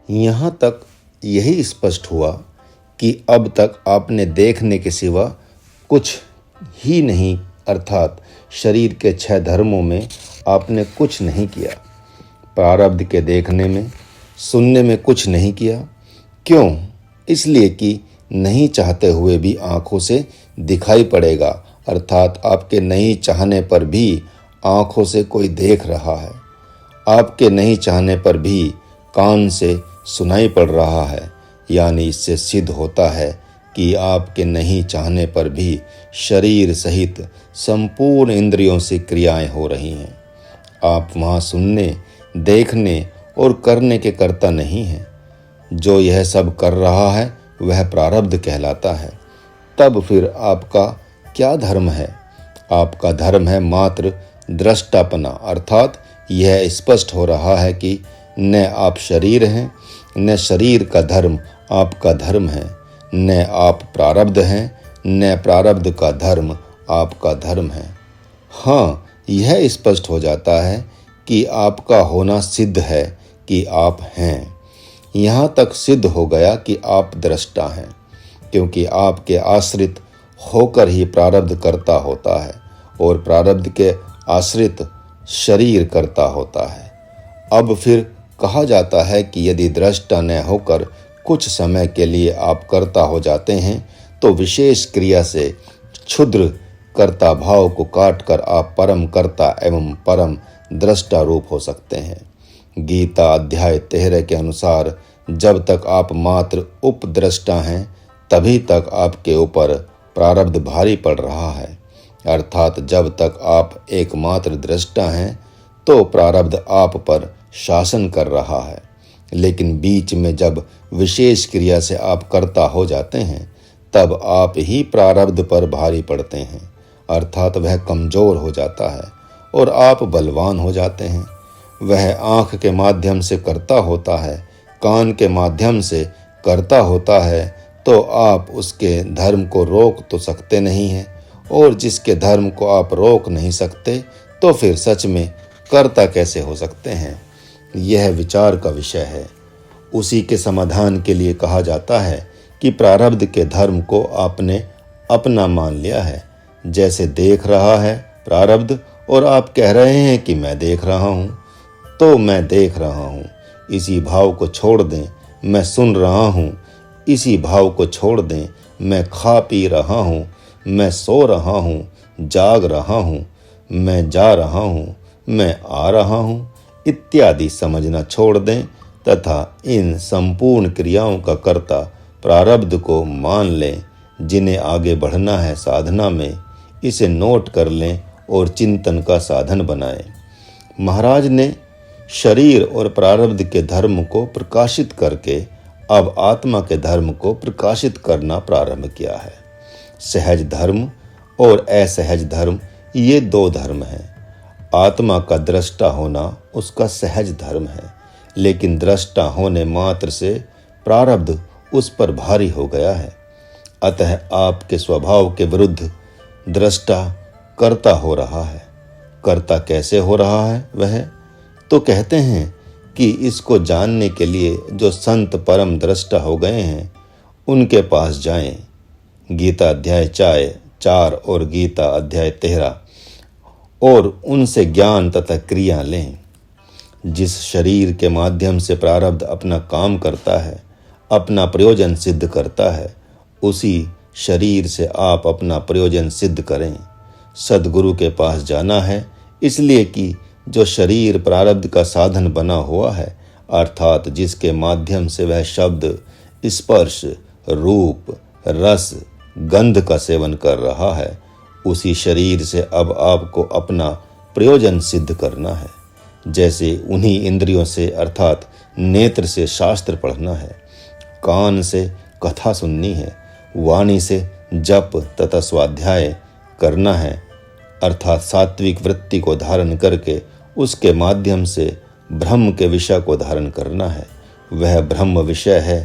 यहाँ तक यही स्पष्ट हुआ कि अब तक आपने देखने के सिवा कुछ ही नहीं, अर्थात शरीर के 6 धर्मों में आपने कुछ नहीं किया। प्रारब्ध के देखने में, सुनने में कुछ नहीं किया। क्यों? इसलिए कि नहीं चाहते हुए भी आँखों से दिखाई पड़ेगा, अर्थात आपके नहीं चाहने पर भी आँखों से कोई देख रहा है। आपके नहीं चाहने पर भी कान से सुनाई पड़ रहा है। यानी इससे सिद्ध होता है कि आपके नहीं चाहने पर भी शरीर सहित संपूर्ण इंद्रियों से क्रियाएं हो रही हैं। आप वहाँ सुनने, देखने और करने के कर्ता नहीं हैं। जो यह सब कर रहा है वह प्रारब्ध कहलाता है। तब फिर आपका क्या धर्म है? आपका धर्म है मात्र दृष्टापना, अर्थात यह स्पष्ट हो रहा है कि न आप शरीर हैं, न शरीर का धर्म आपका धर्म है, न आप प्रारब्ध हैं, न प्रारब्ध का धर्म आपका धर्म है। हाँ, यह स्पष्ट हो जाता है कि आपका होना सिद्ध है कि आप हैं। यहाँ तक सिद्ध हो गया कि आप दृष्टा हैं, क्योंकि आपके आश्रित होकर ही प्रारब्ध करता होता है और प्रारब्ध के आश्रित शरीर करता होता है। अब फिर कहा जाता है कि यदि दृष्टा न होकर कुछ समय के लिए आप कर्ता हो जाते हैं तो विशेष क्रिया से क्षुद्र कर्ता भाव को काटकर आप परम कर्ता एवं परम दृष्टा रूप हो सकते हैं। गीता अध्याय 13 के अनुसार जब तक आप मात्र उपद्रष्टा हैं तभी तक आपके ऊपर प्रारब्ध भारी पड़ रहा है, अर्थात जब तक आप एकमात्र दृष्टा हैं तो प्रारब्ध आप पर शासन कर रहा है। लेकिन बीच में जब विशेष क्रिया से आप कर्ता हो जाते हैं तब आप ही प्रारब्ध पर भारी पड़ते हैं, अर्थात वह कमजोर हो जाता है और आप बलवान हो जाते हैं। वह आँख के माध्यम से कर्ता होता है, कान के माध्यम से कर्ता होता है, तो आप उसके धर्म को रोक तो सकते नहीं हैं, और जिसके धर्म को आप रोक नहीं सकते तो फिर सच में कर्ता कैसे हो सकते हैं? यह विचार का विषय है। उसी के समाधान के लिए कहा जाता है कि प्रारब्ध के धर्म को आपने अपना मान लिया है। जैसे देख रहा है प्रारब्ध और आप कह रहे हैं कि मैं देख रहा हूँ, तो मैं देख रहा हूँ, इसी भाव को छोड़ दें। मैं सुन रहा हूँ, इसी भाव को छोड़ दें। मैं खा पी रहा हूँ, मैं सो रहा हूँ, जाग रहा हूँ, मैं जा रहा हूँ, मैं आ रहा हूँ इत्यादि समझना छोड़ दें तथा इन संपूर्ण क्रियाओं का कर्ता प्रारब्ध को मान लें। जिन्हें आगे बढ़ना है साधना में, इसे नोट कर लें और चिंतन का साधन बनाएं। महाराज ने शरीर और प्रारब्ध के धर्म को प्रकाशित करके अब आत्मा के धर्म को प्रकाशित करना प्रारंभ किया है। सहज धर्म और असहज धर्म, ये 2 धर्म हैं। आत्मा का दृष्टा होना उसका सहज धर्म है, लेकिन दृष्टा होने मात्र से प्रारब्ध उस पर भारी हो गया है। अतः आपके स्वभाव के विरुद्ध दृष्टा कर्ता हो रहा है। कर्ता कैसे हो रहा है वह? तो कहते हैं कि इसको जानने के लिए जो संत परम दृष्टा हो गए हैं उनके पास जाएं। गीता अध्याय 4 और गीता अध्याय 13 और उनसे ज्ञान तथा क्रिया लें। जिस शरीर के माध्यम से प्रारब्ध अपना काम करता है, अपना प्रयोजन सिद्ध करता है, उसी शरीर से आप अपना प्रयोजन सिद्ध करें। सद्गुरु के पास जाना है, इसलिए कि जो शरीर प्रारब्ध का साधन बना हुआ है, अर्थात जिसके माध्यम से वह शब्द, स्पर्श, रूप, रस, गंध का सेवन कर रहा है, उसी शरीर से अब आपको अपना प्रयोजन सिद्ध करना है। जैसे उन्हीं इंद्रियों से, अर्थात नेत्र से शास्त्र पढ़ना है, कान से कथा सुननी है, वाणी से जप तथा स्वाध्याय करना है, अर्थात सात्विक वृत्ति को धारण करके उसके माध्यम से ब्रह्म के विषय को धारण करना है। वह ब्रह्म विषय है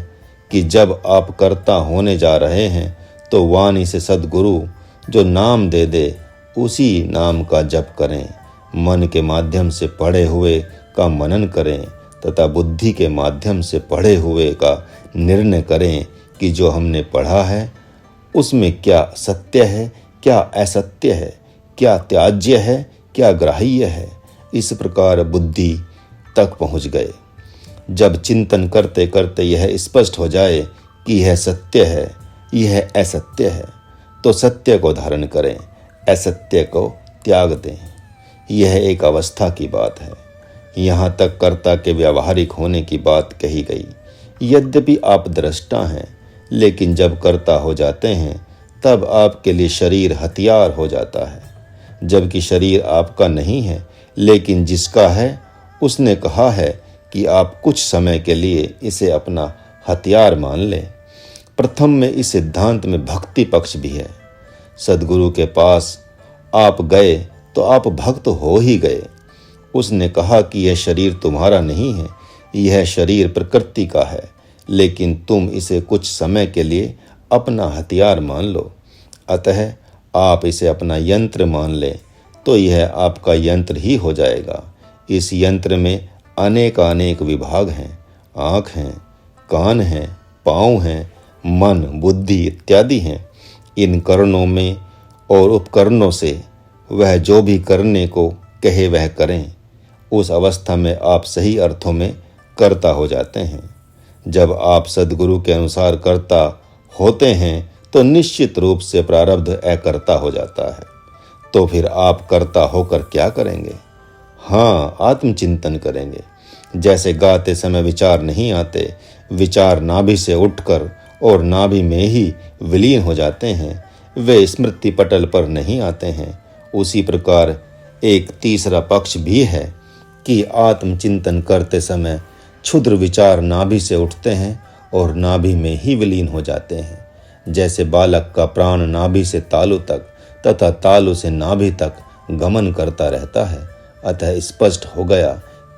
कि जब आप कर्ता होने जा रहे हैं तो वाणी से सद्गुरु जो नाम दे दे उसी नाम का जप करें। मन के माध्यम से पढ़े हुए का मनन करें तथा बुद्धि के माध्यम से पढ़े हुए का निर्णय करें कि जो हमने पढ़ा है उसमें क्या सत्य है, क्या असत्य है, क्या त्याज्य है, क्या ग्राह्य है। इस प्रकार बुद्धि तक पहुंच गए। जब चिंतन करते करते यह स्पष्ट हो जाए कि यह सत्य है, यह असत्य है, तो सत्य को धारण करें, असत्य को त्याग दें। यह एक अवस्था की बात है। यहाँ तक कर्ता के व्यावहारिक होने की बात कही गई। यद्यपि आप दृष्टा हैं, लेकिन जब कर्ता हो जाते हैं तब आपके लिए शरीर हथियार हो जाता है। जबकि शरीर आपका नहीं है, लेकिन जिसका है उसने कहा है कि आप कुछ समय के लिए इसे अपना हथियार मान लें। प्रथम में इस सिद्धांत में भक्ति पक्ष भी है। सद्गुरु के पास आप गए तो आप भक्त हो ही गए। उसने कहा कि यह शरीर तुम्हारा नहीं है, यह शरीर प्रकृति का है, लेकिन तुम इसे कुछ समय के लिए अपना हथियार मान लो। अतः आप इसे अपना यंत्र मान लें तो यह आपका यंत्र ही हो जाएगा। इस यंत्र में अनेक विभाग हैं, आँख हैं, कान हैं, पाँव हैं, मन, बुद्धि इत्यादि हैं। इन करणों में और उपकरणों से वह जो भी करने को कहे वह करें। उस अवस्था में आप सही अर्थों में कर्ता हो जाते हैं। जब आप सद्गुरु के अनुसार कर्ता होते हैं तो निश्चित रूप से प्रारब्ध अकर्ता हो जाता है। तो फिर आप कर्ता होकर क्या करेंगे? हाँ, आत्मचिंतन करेंगे। जैसे गाते समय विचार नहीं आते, विचार नाभि से उठकर और नाभि में ही विलीन हो जाते हैं, वे स्मृति पटल पर नहीं आते हैं। उसी प्रकार एक तीसरा पक्ष भी है कि आत्मचिंतन करते समय क्षुद्र विचार नाभि से उठते हैं और नाभि में ही विलीन हो जाते हैं। जैसे बालक का प्राण नाभि से तालु तक तथा तालु से नाभि तक गमन करता रहता है। अतः स्पष्ट हो गया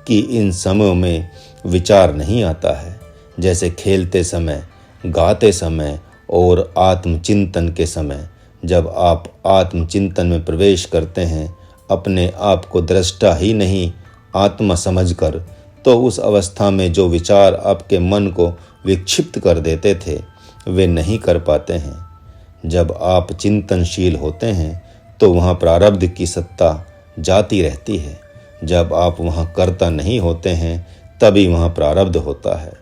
कि इन समयों में विचार नहीं आता है। जैसे खेलते समय, गाते समय और आत्मचिंतन के समय। जब आप आत्मचिंतन में प्रवेश करते हैं, अपने आप को दृष्टा ही नहीं आत्मा समझकर, तो उस अवस्था में जो विचार आपके मन को विक्षिप्त कर देते थे वे नहीं कर पाते हैं। जब आप चिंतनशील होते हैं तो वहाँ प्रारब्ध की सत्ता जाती रहती है। जब आप वहाँ कर्ता नहीं होते हैं तभी वहाँ प्रारब्ध होता है।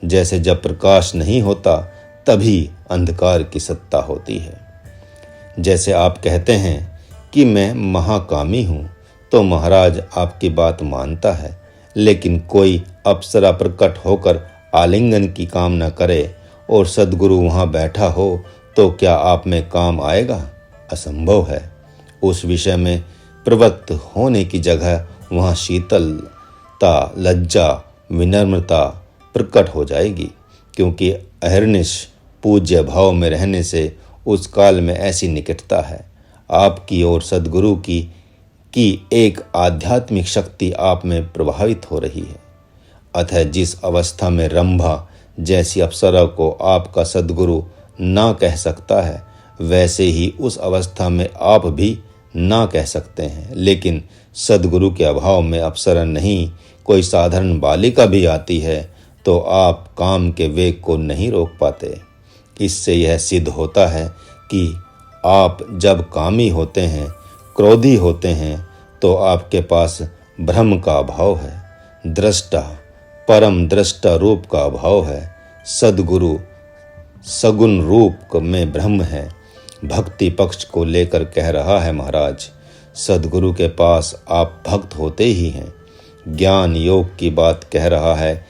जैसे जब प्रकाश नहीं होता तभी अंधकार की सत्ता होती है। जैसे आप कहते हैं कि मैं महाकामी हूँ तो महाराज आपकी बात मानता है, लेकिन कोई अप्सरा प्रकट होकर आलिंगन की कामना करे और सद्गुरु वहाँ बैठा हो तो क्या आप में काम आएगा? असंभव है। उस विषय में प्रवृत्त होने की जगह वहाँ शीतलता, लज्जा, विनम्रता प्रकट हो जाएगी, क्योंकि अहर्निश पूज्य भाव में रहने से उस काल में ऐसी निकटता है। आपकी और सद्गुरु की एक आध्यात्मिक शक्ति आप में प्रभावित हो रही है। अतः जिस अवस्था में रंभा जैसी अप्सरा को आपका सद्गुरु ना कह सकता है, वैसे ही उस अवस्था में आप भी ना कह सकते हैं। लेकिन सद्गुरु के अभाव में अप्सरा नहीं, कोई साधारण बालिका भी आती है तो आप काम के वेग को नहीं रोक पाते। इससे यह सिद्ध होता है कि आप जब कामी होते हैं, क्रोधी होते हैं, तो आपके पास ब्रह्म का अभाव है, दृष्टा, परम दृष्टा रूप का अभाव है। सद्गुरु सगुण रूप में ब्रह्म है। भक्ति पक्ष को लेकर कह रहा है महाराज, सद्गुरु के पास आप भक्त होते ही हैं। ज्ञान योग की बात कह रहा है,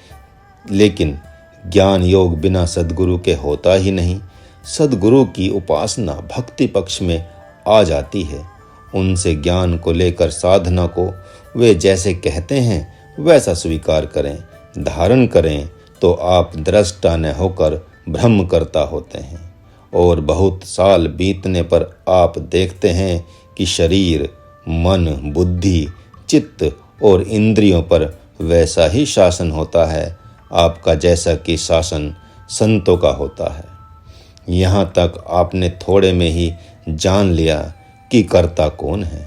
लेकिन ज्ञान योग बिना सद्गुरु के होता ही नहीं। सद्गुरु की उपासना भक्ति पक्ष में आ जाती है। उनसे ज्ञान को लेकर साधना को वे जैसे कहते हैं वैसा स्वीकार करें, धारण करें, तो आप दृष्टा न होकर ब्रह्म करता होते हैं। और बहुत साल बीतने पर आप देखते हैं कि शरीर, मन, बुद्धि, चित्त और इंद्रियों पर वैसा ही शासन होता है आपका जैसा कि शासन संतों का होता है। यहाँ तक आपने थोड़े में ही जान लिया कि कर्ता कौन है।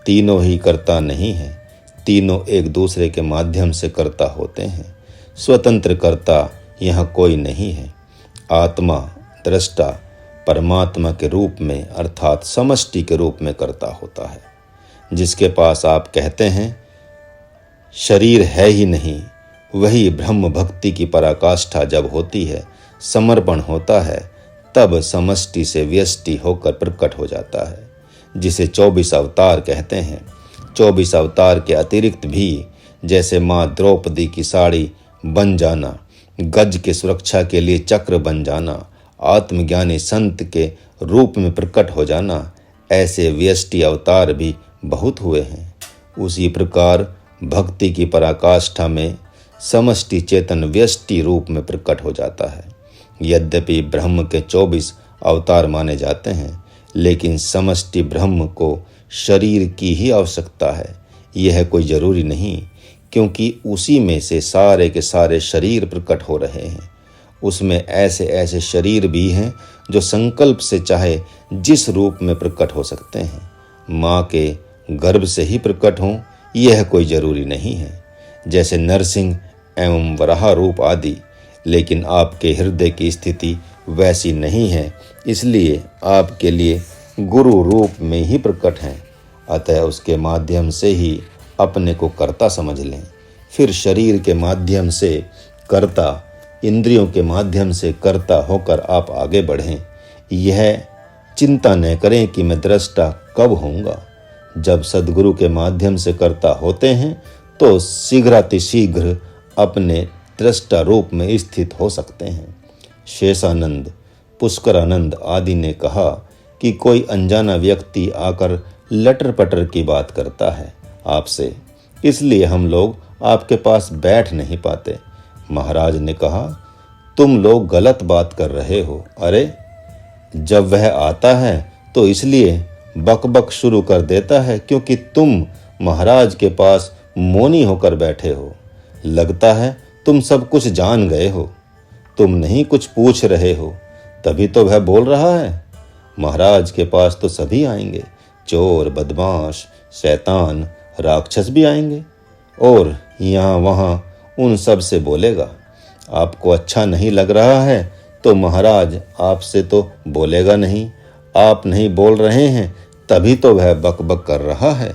तीनों ही कर्ता नहीं है, तीनों एक दूसरे के माध्यम से कर्ता होते हैं। स्वतंत्र कर्ता यहाँ कोई नहीं है। आत्मा दृष्टा परमात्मा के रूप में अर्थात समष्टि के रूप में कर्ता होता है। जिसके पास आप कहते हैं शरीर है ही नहीं, वही ब्रह्म भक्ति की पराकाष्ठा जब होती है, समर्पण होता है, तब समष्टि से व्यष्टि होकर प्रकट हो जाता है, जिसे 24 अवतार कहते हैं। 24 अवतार के अतिरिक्त भी जैसे माँ द्रौपदी की साड़ी बन जाना, गज के सुरक्षा के लिए चक्र बन जाना, आत्मज्ञानी संत के रूप में प्रकट हो जाना, ऐसे व्यष्टि अवतार भी बहुत हुए हैं। उसी प्रकार भक्ति की पराकाष्ठा में समष्टि चेतन व्यष्टि रूप में प्रकट हो जाता है। यद्यपि ब्रह्म के 24 अवतार माने जाते हैं, लेकिन समष्टि ब्रह्म को शरीर की ही आवश्यकता है। यह कोई जरूरी नहीं, क्योंकि उसी में से सारे के सारे शरीर प्रकट हो रहे हैं। उसमें ऐसे ऐसे शरीर भी हैं जो संकल्प से चाहे जिस रूप में प्रकट हो सकते हैं। माँ के गर्भ से ही प्रकट हों, यह कोई जरूरी नहीं है, जैसे नरसिंह एवं वराह रूप आदि। लेकिन आपके हृदय की स्थिति वैसी नहीं है, इसलिए आपके लिए गुरु रूप में ही प्रकट हैं। अतः उसके माध्यम से ही अपने को कर्ता समझ लें। फिर शरीर के माध्यम से कर्ता, इंद्रियों के माध्यम से कर्ता होकर आप आगे बढ़ें। यह चिंता न करें कि मैं दृष्टा कब होऊंगा। जब सद्गुरु के माध्यम से कर्ता होते हैं तो शीघ्रातिशीघ्र अपने दृष्टा रूप में स्थित हो सकते हैं। शेषानंद, पुष्करानंद आदि ने कहा कि कोई अनजाना व्यक्ति आकर लटर पटर की बात करता है आपसे, इसलिए हम लोग आपके पास बैठ नहीं पाते। महाराज ने कहा, तुम लोग गलत बात कर रहे हो। अरे, जब वह आता है तो इसलिए बकबक शुरू कर देता है क्योंकि तुम महाराज के पास मौनी होकर बैठे हो। लगता है तुम सब कुछ जान गए हो। तुम नहीं कुछ पूछ रहे हो, तभी तो वह बोल रहा है। महाराज के पास तो सभी आएंगे, चोर, बदमाश, शैतान, राक्षस भी आएंगे, और यहाँ वहाँ उन सब से बोलेगा। आपको अच्छा नहीं लग रहा है तो महाराज आपसे तो बोलेगा नहीं। आप नहीं बोल रहे हैं, तभी तो वह बकबक कर रहा है।